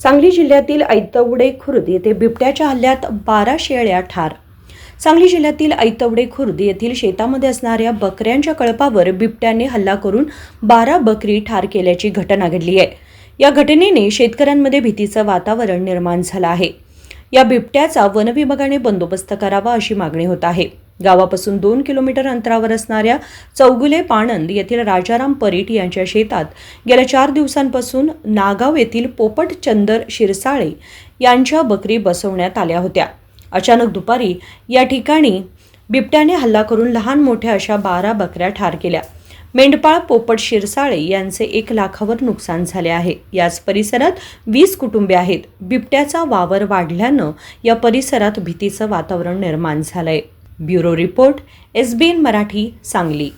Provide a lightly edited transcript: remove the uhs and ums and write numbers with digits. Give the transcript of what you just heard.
सांगली जिल्ह्यातील ऐतवडे खुर्द येथे बिबट्याच्या हल्ल्यात 12 शेळ्या ठार। सांगली जिल्ह्यातील ऐतवडे खुर्द येथील शेतामध्ये असणाऱ्या बकऱ्यांच्या कळपावर बिबट्याने हल्ला करून 12 बकरी ठार केल्याची घटना घडली आहे। या घटनेने शेतकऱ्यांमध्ये भीतीचं वातावरण निर्माण झालं आहे। या बिबट्याचा वन विभागाने बंदोबस्त करावा अशी मागणी होत आहे। गावापासून 2 किलोमीटर अंतरावर असणाऱ्या चौगुले पाणंद येथील राजाराम परीट यांच्या शेतात गेल्या 4 दिवसांपासून नागाव येथील पोपट चंदर शिरसाळे यांच्या बकरी बसवण्यात आल्या होत्या। अचानक दुपारी या ठिकाणी बिबट्याने हल्ला करून लहान मोठ्या अशा 12 बकऱ्या ठार केल्या। मेंढपाळ पोपट शिरसाळे यांचे 1 लाखावर नुकसान झाले आहे। याच परिसरात 20 कुटुंबे आहेत। बिबट्याचा वावर वाढल्यानं या परिसरात भीतीचं वातावरण निर्माण झालंय। Bureau report, SBN Marathi, Sangli.